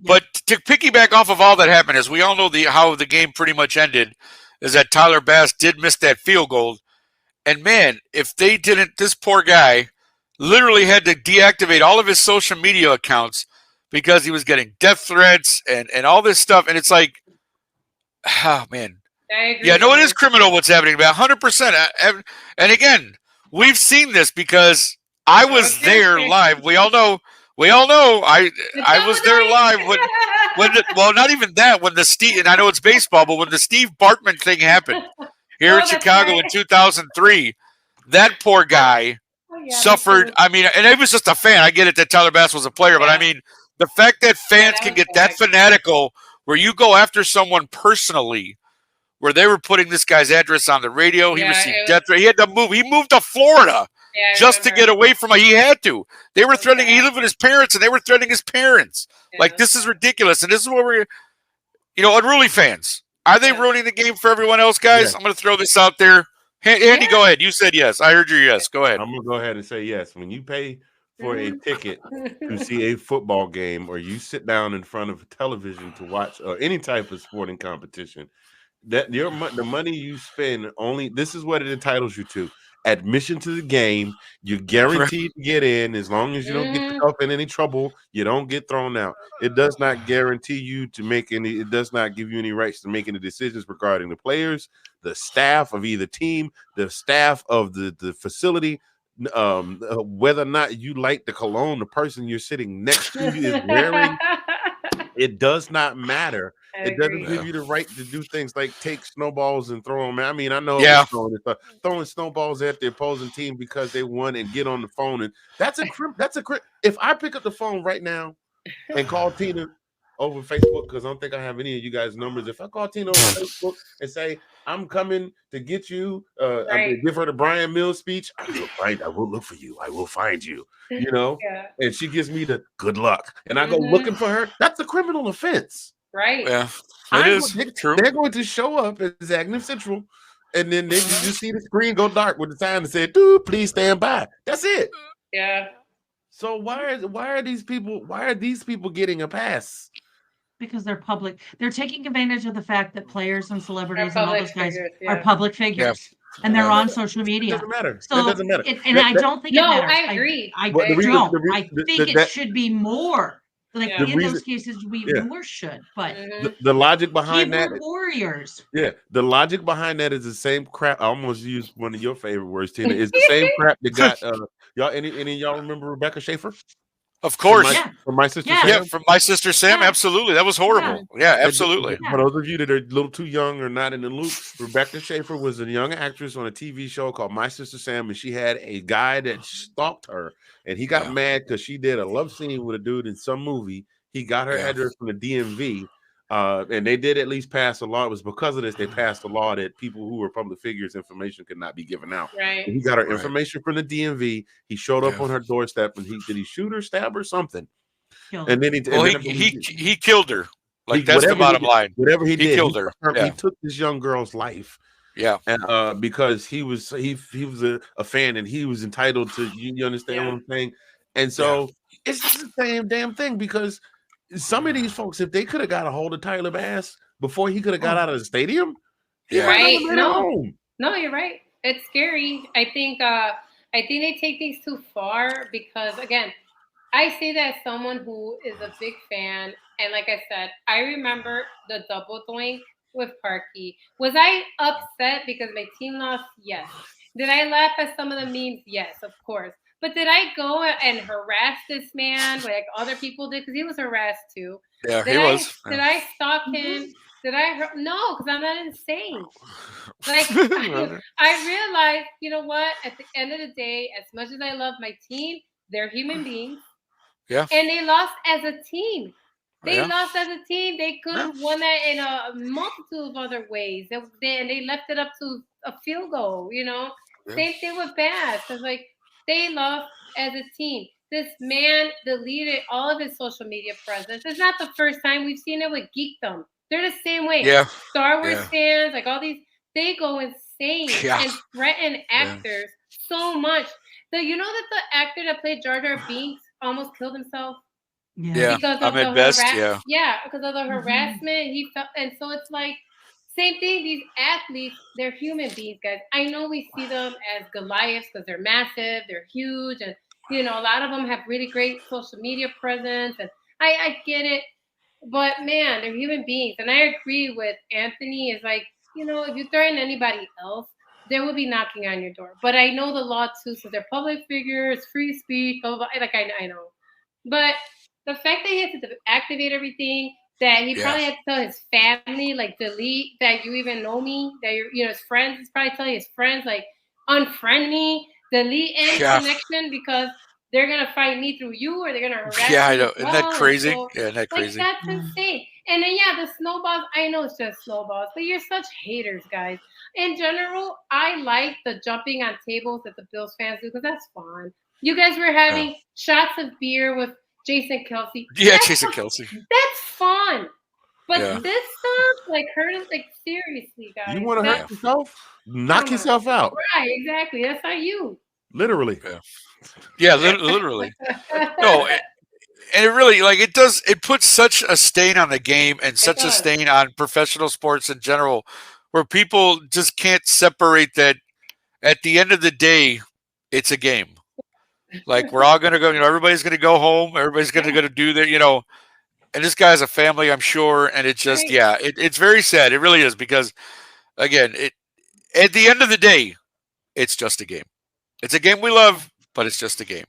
But to piggyback off of all that happened, as we all know how the game pretty much ended, is that Tyler Bass did miss that field goal. And man, if they didn't, this poor guy literally had to deactivate all of his social media accounts because he was getting death threats and all this stuff. And it's like, oh man. I agree. Yeah, no, it is criminal what's happening, about 100%. And again, we've seen this because I was there live. We all know. I was there live well, not even that, when the Steve, and I know it's baseball, but when the Steve Bartman thing happened here in Chicago in 2003, that poor guy suffered. I mean, and it was just a fan. I get it that Tyler Bass was a player, but I mean, the fact that fans can get that fanatical where you go after someone personally, where they were putting this guy's address on the radio. He received death threat. He had to move. He moved to Florida just to get away from it. He had to. They were threatening. He lived with his parents, and they were threatening his parents. Like, this is ridiculous. And this is what we're, unruly fans. Are they ruining the game for everyone else, guys? I'm going to throw this out there. Andy, go ahead. You said yes. I heard your yes. Go ahead. I'm going to go ahead and say yes. When you pay for a ticket to see a football game, or you sit down in front of television to watch any type of sporting competition, that the money you spend this is what it entitles you to: admission to the game. You're guaranteed to get in as long as you don't get yourself in any trouble. You don't get thrown out. It does not guarantee you to make any. It does not give you any rights to make any decisions regarding the players, the staff of either team, the staff of the facility. Whether or not you like the cologne the person you're sitting next to is wearing, it does not matter. It doesn't give you the right to do things like take snowballs and throw them. I mean, I know throwing snowballs at the opposing team because they won and get on the phone, and that's a if I pick up the phone right now and call Tina over Facebook, because I don't think I have any of you guys' numbers. If I call Tina over Facebook and say, I'm coming to get you, I'm going to give her the Brian Mills speech, I will look for you. I will find you, and she gives me the good luck. And I go looking for her. That's a criminal offense. Right. Yeah, it is true. They're going to show up at Zagnam Central, and then they just see the screen go dark with the sign that said, "Dude, please stand by." That's it. Yeah. So why are these people getting a pass? Because they're public. They're taking advantage of the fact that players and celebrities and all those guys are public figures. Yeah. And they're on social media. It doesn't matter. So it doesn't matter. I don't think it matters. I agree. I think it should be more. Like in those cases, more should. But the logic behind that, warriors. Yeah, the logic behind that is the same crap. I almost used one of your favorite words, Tina. It's the same crap that got y'all. Any of y'all remember Rebecca Schaefer? Of course. From My Sister Sam. Yeah, from My Sister Sam. Absolutely. That was horrible. Yeah, absolutely. For those of you that are a little too young or not in the loop, Rebecca Schaefer was a young actress on a TV show called My Sister Sam, and she had a guy that stalked her, and he got mad because she did a love scene with a dude in some movie. He got her address from the DMV, and they did at least pass a law. It was because of this they passed a law that people who were public figures' information could not be given out. Right. And he got her information from the DMV. He showed up on her doorstep, and did he shoot her, stab her, something? And then he killed her. Like, that's the bottom line. Whatever he did, he killed her. He took this young girl's life. Yeah, and because he was a fan, and he was entitled to. You understand what I'm saying? And so it's just the same damn thing, because some of these folks, if they could have got a hold of Tyler Bass before he could have got out of the stadium, right? No, you're right. It's scary. I think they take things too far, because again, I say that as someone who is a big fan, and like I said, I remember the double doink with Parky. Was I upset because my team lost? Yes. Did I laugh at some of the memes? Yes, of course. But did I go and harass this man like other people did? Because he was harassed too. Yeah, he was. Did I stalk him? Did I hurt? No, because I'm not insane. Like, I realized, you know what? At the end of the day, as much as I love my team, they're human beings. Yeah. And they lost as a team. They lost as a team. They could have won that in a multitude of other ways. And they left it up to a field goal, Yeah. Same thing with Bass. It's like, they lost as a team. This man deleted all of his social media presence. It's not the first time. We've seen it with Geekdom. They're the same way. Yeah. Star Wars fans, like all these, they go insane and threaten actors so much. So you know that the actor that played Jar Jar Binks almost killed himself? Yeah. because I'm of the at best. Yeah. because of the harassment. He felt, and so it's like same thing. These athletes, they're human beings, guys. I know we see them as Goliaths because they're massive, they're huge, and a lot of them have really great social media presence, and I get it. But man, they're human beings, and I agree with Anthony. Is like if you threaten anybody else, they will be knocking on your door. But I know the law too, so they're public figures, free speech, blah blah. Blah. Like I know, but the fact that he had to activate everything, that he probably had to tell his family, like delete that you even know me, that his friends. He's probably telling his friends like unfriend me, delete any connection because they're gonna find me through you or they're gonna harass Yeah, I me as know. Isn't that well. crazy? So, Isn't that like crazy? that's insane. And then the snowballs. I know it's just snowballs, but you're such haters, guys. In general, I like the jumping on tables that the Bills fans do because that's fun. You guys were having shots of beer with Jason Kelsey. Yeah, Jason Kelsey. That's fun. But this stuff, like hurt, like seriously, guys. You want to hurt yourself? Knock yourself out. Right, exactly. That's not you. Literally. Yeah, literally. No, and it really it puts such a stain on the game and such a stain on professional sports in general, where people just can't separate that. At the end of the day, it's a game. Like we're all gonna go. Everybody's gonna go home. Everybody's gonna do their. And this guy has a family, I'm sure. And it's just it's very sad. It really is because again, at the end of the day, it's just a game. It's a game we love, but it's just a game.